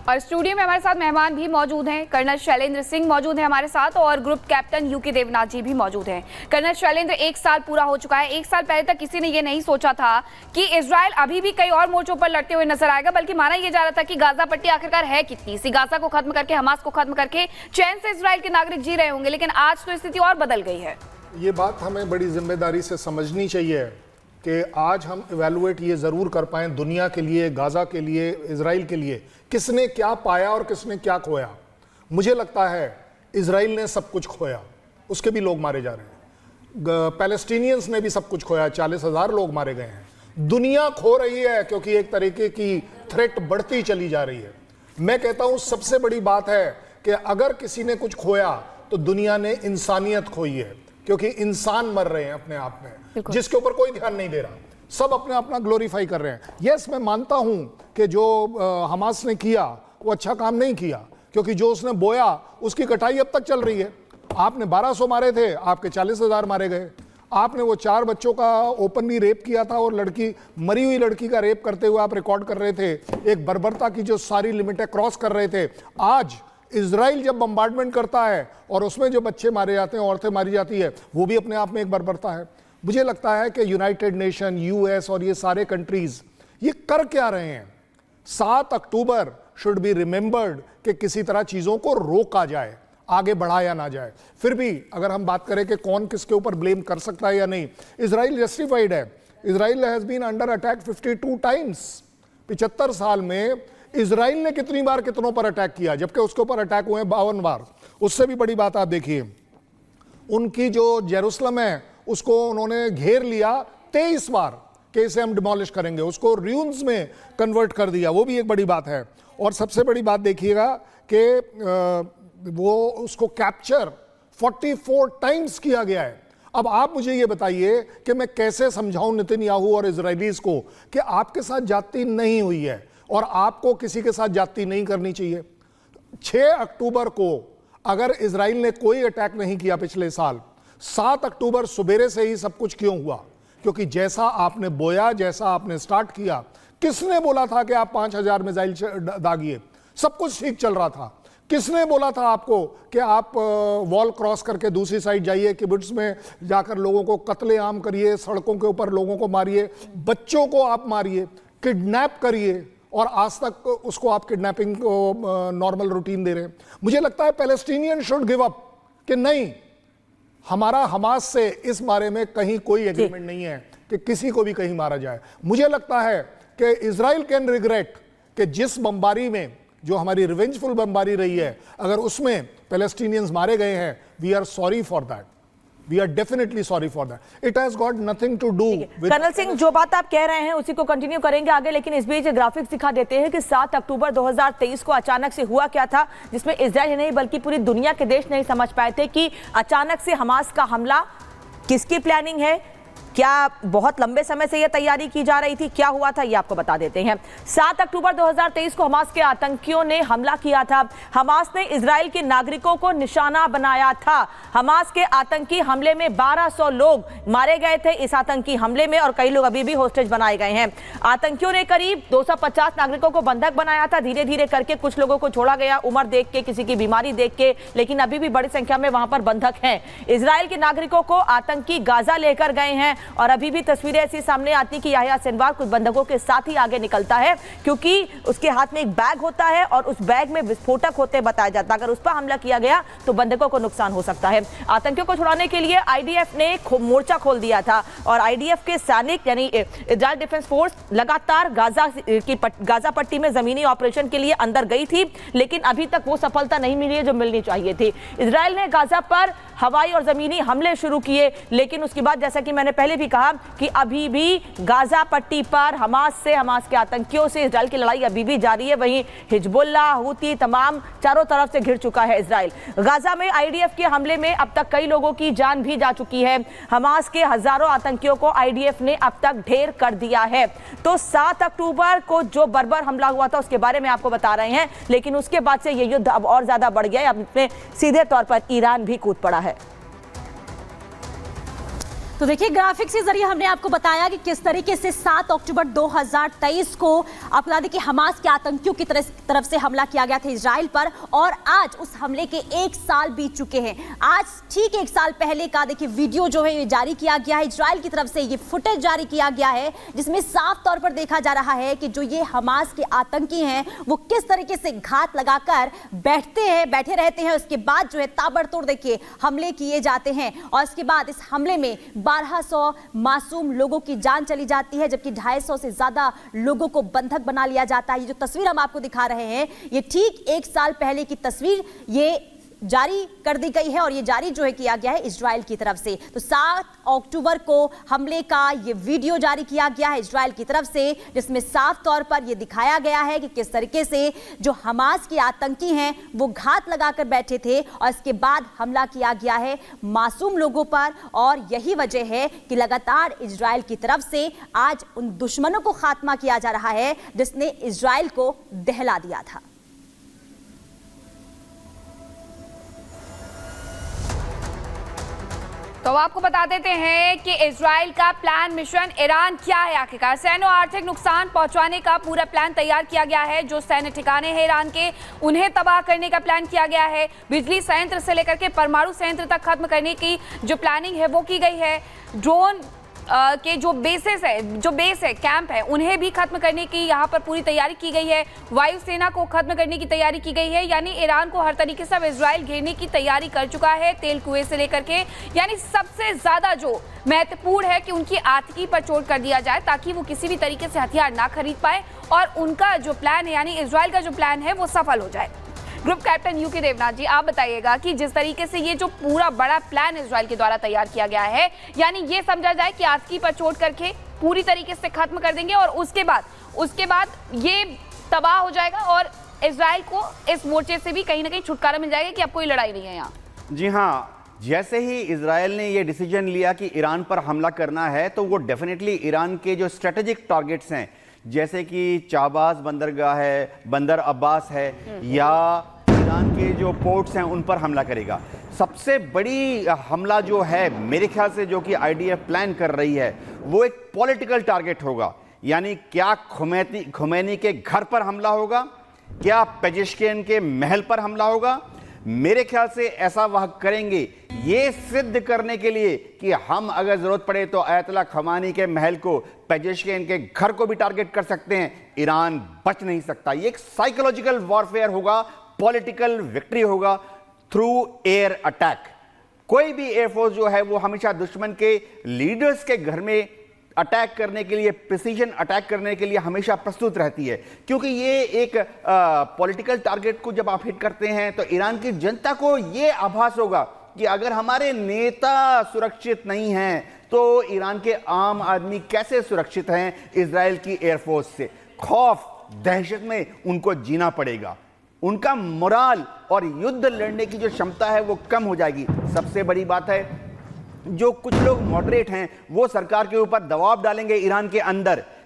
और स्टूडियो में हमारे साथ मेहमान भी मौजूद हैं। कर्नल शैलेंद्र सिंह मौजूद हैं हमारे साथ और ग्रुप कैप्टन यूके देवनाथ जी भी मौजूद हैं। कर्नल शैलेंद्र, 1 साल पूरा हो चुका है। 1 साल पहले तक किसी ने ये नहीं सोचा था कि इजराइल अभी भी कई और मोर्चों पर लड़ते हुए नजर आएगा, बल्कि माना यह जा रहा था कि गाजा पट्टी आखिरकार है कितनी सी, गाजा को खत्म करके, हमास को खत्म करके चैन से इजराइल के नागरिक जी रहे होंगे। लेकिन आज तो स्थिति और बदल गई है। ये बात हमें बड़ी जिम्मेदारी से समझनी चाहिए कि आज हम इवैल्यूएट ये ज़रूर कर पाएं दुनिया के लिए, गाज़ा के लिए, इजराइल के लिए, किसने क्या पाया और किसने क्या खोया। मुझे लगता है इजराइल ने सब कुछ खोया, उसके भी लोग मारे जा रहे हैं। पैलेस्टीनियंस ने भी सब कुछ खोया, 40,000 लोग मारे गए हैं। दुनिया खो रही है क्योंकि एक तरीके की थ्रेट बढ़ती चली जा रही है। मैं कहता हूं सबसे बड़ी बात है कि अगर किसी ने कुछ खोया तो दुनिया ने इंसानियत खोई है, क्योंकि इंसान मर रहे हैं अपने आप में, जिसके ऊपर कोई ध्यान नहीं दे रहा। सब अपने अपना ग्लोरीफाई कर रहे हैं। यस, मैं मानता हूं कि जो हमास ने किया वो अच्छा काम नहीं किया, क्योंकि जो उसने बोया उसकी कटाई अब तक चल रही है। आपने 1200 मारे थे, आपके 40,000 मारे गए। आपने वो 4 बच्चों का ओपनली रेप किया था और लड़की, मरी हुई लड़की का रेप करते हुए आप रिकॉर्ड कर रहे थे। एक बर्बरता की जो सारी लिमिटें क्रॉस कर रहे थे। आज इजराइल जब बम्बार्डमेंट करता है और उसमें जो बच्चे मारे जाते हैं, औरतें मारी जाती है, वो भी अपने आप में एक बर्बरता है। मुझे लगता है कि यूनाइटेड नेशन, यूएस और ये सारे कंट्रीज ये कर क्या रहे हैं। 7 अक्टूबर शुड बी रिमेंबर्ड कि किसी तरह चीज़ों को रोका जाए, आगे बढ़ाया ना जाए। फिर भी अगर हम बात करें कि कौन किसके ऊपर ब्लेम कर सकता है या नहीं, इजराइल जस्टिफाइड है। Israel has been under attack 52 times. 75 साल में इजराइल ने कितनी बार कितनों पर अटैक किया, जबकि उसके ऊपर अटैक हुए 52 बार। उससे भी बड़ी बात आप देखिए, उनकी जो जेरूसलम है उसको उन्होंने घेर लिया 23 बार कि इसे हम डिमोलिश करेंगे। उसको र्यून्स में कन्वर्ट कर दिया, वो भी एक बड़ी बात है। और सबसे बड़ी बात देखिएगा कि वो उसको कैप्चर 44 टाइम्स किया गया है। अब आप मुझे ये बताइए कि मैं कैसे समझाऊं नेतन्याहू और इजरायलीज को कि आपके साथ जाती नहीं हुई है और आपको किसी के साथ जाती नहीं करनी चाहिए। 6 अक्टूबर को अगर इजराइल ने कोई अटैक नहीं किया पिछले साल, 7 अक्टूबर सुबेरे से ही सब कुछ क्यों हुआ? क्योंकि जैसा आपने बोया, जैसा आपने स्टार्ट किया, किसने बोला था कि आप 5000 मिसाइल दागिए? सब कुछ ठीक चल रहा था। किसने बोला था आपको कि आप वॉल क्रॉस करके दूसरी साइड जाइए, किबुट्स में जाकर लोगों को कत्लेआम करिए, सड़कों के ऊपर लोगों को मारिए, बच्चों को आप मारिए, किडनैप करिए, और आज तक उसको आप किडनैपिंग को नॉर्मल रूटीन दे रहे हैं। मुझे लगता है पैलेस्टीनियन शुड गिव अप कि नहीं, हमारा हमास से इस बारे में कहीं कोई एग्रीमेंट नहीं है कि किसी को भी कहीं मारा जाए। मुझे लगता है कि इजराइल कैन रिग्रेट कि जिस बमबारी में, जो हमारी रिवेंजफुल बमबारी रही है, अगर उसमें पैलेस्टीनियंस मारे गए हैं, we are sorry for that. We are definitely sorry for that. It has got nothing to do with... colonel Singh, जो बात आप कह रहे हैं उसी को कंटिन्यू करेंगे आगे, लेकिन इस बीच ग्राफिक्स दिखा देते हैं कि 7 अक्टूबर 2023 को अचानक से हुआ क्या था, जिसमें इजराइल ही नहीं बल्कि पूरी दुनिया के देश नहीं समझ पाए थे कि अचानक से हमास का हमला किसकी प्लानिंग है, क्या बहुत लंबे समय से यह तैयारी की जा रही थी, क्या हुआ था, ये आपको बता देते हैं। 7 अक्टूबर 2023 को हमास के आतंकियों ने हमला किया था। हमास ने इजराइल के नागरिकों को निशाना बनाया था। हमास के आतंकी हमले में 1200 लोग मारे गए थे इस आतंकी हमले में, और कई लोग अभी भी होस्टेज बनाए गए हैं। आतंकियों ने करीब 250 नागरिकों को बंधक बनाया था। धीरे धीरे करके कुछ लोगों को छोड़ा गया, उम्र देख के, किसी की बीमारी देख के, लेकिन अभी भी बड़ी संख्या में वहां पर बंधक हैं। इजराइल के नागरिकों को आतंकी गाजा लेकर गए हैं, और अभी भी तस्वीरें ऐसी सामने आती कि याह्या सिनवार कुछ बंधकों के साथ ही आगे निकलता है, क्योंकि उसके हाथ में एक बैग होता है और उस बैग में विस्फोटक होते बताया जाता है। अगर उस पर हमला किया गया तो बंधकों को नुकसान हो सकता है। आतंकियों को छुड़ाने के लिए आईडीएफ ने मोर्चा खोल दिया था, और आईडीएफ के सैनिक यानी इजराइल डिफेंस फोर्स लगातार गाजा पट्टी में जमीनी ऑपरेशन के लिए अंदर गई थी, लेकिन अभी तक वो सफलता नहीं मिली है जो मिलनी चाहिए थी। इजराइल ने गाजा पर हवाई और जमीनी हमले शुरू किए, लेकिन उसके बाद जैसा कि मैंने पहले भी कहा कि अभी भी गाजा पट्टी पर हमास के आतंकियों से इजराइल की लड़ाई अभी भी जारी है। वहीं हिजबुल्लाह, हूती, तमाम चारों तरफ से घिर चुका है इजराइल। गाजा में आईडीएफ के हमले में अब तक कई लोगों की जान भी जा चुकी है। हमास के हजारों आतंकियों को आईडीएफ ने अब तक ढेर कर दिया है। तो 7 अक्टूबर को जो बर्बर हमला हुआ था उसके बारे में आपको बता रहे हैं, लेकिन उसके बाद से यह युद्ध अब और ज्यादा बढ़ गया है। अब सीधे तौर पर ईरान भी कूद पड़ा है। तो देखिए, ग्राफिक्स के जरिए हमने आपको बताया कि किस तरीके से 7 अक्टूबर 2023 को आपको बता दें कि हमास के आतंकियों की तरफ से हमला किया गया था इजराइल पर, और आज उस हमले के 1 साल बीत चुके हैं। आज ठीक 1 साल पहले का देखिए वीडियो जो है ये जारी किया गया है, इजराइल की तरफ से ये फुटेज जारी किया गया है, जिसमें साफ तौर पर देखा जा रहा है कि जो ये हमास के आतंकी हैं वो किस तरीके से घात लगाकर बैठे रहते हैं। उसके बाद जो है ताबड़तोड़ देखिए हमले किए जाते हैं, और इसके बाद इस हमले में 1200 मासूम लोगों की जान चली जाती है, जबकि 250 से ज्यादा लोगों को बंधक बना लिया जाता है। ये जो तस्वीर हम आपको दिखा रहे हैं ये ठीक 1 साल पहले की तस्वीर ये जारी कर दी गई है, और ये जारी जो है किया गया है इजराइल की तरफ से। तो 7 अक्टूबर को हमले का ये वीडियो जारी किया गया है इजराइल की तरफ से, जिसमें साफ तौर पर ये दिखाया गया है कि किस तरीके से जो हमास के आतंकी हैं वो घात लगाकर बैठे थे, और इसके बाद हमला किया गया है मासूम लोगों पर। और यही वजह है कि लगातार इजराइल की तरफ से आज उन दुश्मनों को खात्मा किया जा रहा है जिसने इजराइल को दहला दिया था। तो आपको बता देते हैं कि इजराइल का प्लान मिशन ईरान क्या है आखिरकार। सैन्य और आर्थिक नुकसान पहुंचाने का पूरा प्लान तैयार किया गया है। जो सैन्य ठिकाने हैं ईरान के उन्हें तबाह करने का प्लान किया गया है। बिजली संयंत्र से लेकर के परमाणु संयंत्र तक खत्म करने की जो प्लानिंग है वो की गई है। ड्रोन के जो बेस है कैंप है उन्हें भी खत्म करने की यहाँ पर पूरी तैयारी की गई है। वायुसेना को खत्म करने की तैयारी की गई है। यानी ईरान को हर तरीके से अब इजराइल घेरने की तैयारी कर चुका है, तेल कुएं से लेकर के। यानी सबसे ज्यादा जो महत्वपूर्ण है कि उनकी आर्थिकी पर चोट कर दिया जाए ताकि वो किसी भी तरीके से हथियार ना खरीद पाए, और उनका जो प्लान है यानी इजराइल का जो प्लान है वो सफल हो जाए। ग्रुप कैप्टन यूके देवनाथ जी, आप बताइएगा कि जिस तरीके से ये जो पूरा बड़ा प्लान इजराइल के द्वारा तैयार किया गया है, यानी ये समझा जाए कि आतंकी पर चोट करके पूरी तरीके से खत्म कर देंगे, और उसके बाद ये तबाह हो जाएगा और इजराइल को इस मोर्चे से भी कहीं ना कहीं छुटकारा मिल जाएगा कि अब कोई लड़ाई नहीं है यहाँ। जी हाँ, जैसे ही इजराइल ने ये डिसीजन लिया कि ईरान पर हमला करना है, तो वो डेफिनेटली ईरान के जो स्ट्रेटेजिक टारगेट्स हैं, जैसे कि चाबाज बंदरगाह है, बंदर अब्बास है, या ईरान के जो पोर्ट्स हैं उन पर हमला करेगा। सबसे बड़ी हमला जो है मेरे ख्याल से जो कि आईडीएफ प्लान कर रही है वो एक पॉलिटिकल टारगेट होगा। यानी क्या खुमैनी के घर पर हमला होगा, क्या पेजेश्कियन के महल पर हमला होगा। मेरे ख्याल से ऐसा वह करेंगे ये सिद्ध करने के लिए कि हम अगर जरूरत पड़े तो आयतुल्लाह खमानी के महल को, पेजेश्कियन के घर को भी टारगेट कर सकते हैं। ईरान बच नहीं सकता। ये एक साइकोलॉजिकल वॉरफेयर होगा, पॉलिटिकल विक्ट्री होगा थ्रू एयर अटैक। कोई भी एयरफोर्स जो है वो हमेशा दुश्मन के लीडर्स के घर में अटैक करने के लिए, प्रिसीजन अटैक करने के लिए हमेशा प्रस्तुत रहती है, क्योंकि ये एक पॉलिटिकल टारगेट को जब आप हिट करते हैं तो ईरान की जनता को ये आभास होगा कि अगर हमारे नेता सुरक्षित नहीं हैं तो ईरान के आम आदमी कैसे सुरक्षित हैं इजराइल की एयरफोर्स से। खौफ, दहशत में उनको जीना पड़ेगा। उनका मोराल और युद्ध लड़ने की जो क्षमता है वो कम हो जाएगी। सबसे बड़ी बात है जो कुछ लोग मॉडरेट हैं वो सरकार के ऊपर दबाव डालेंगे ईरान के अंदर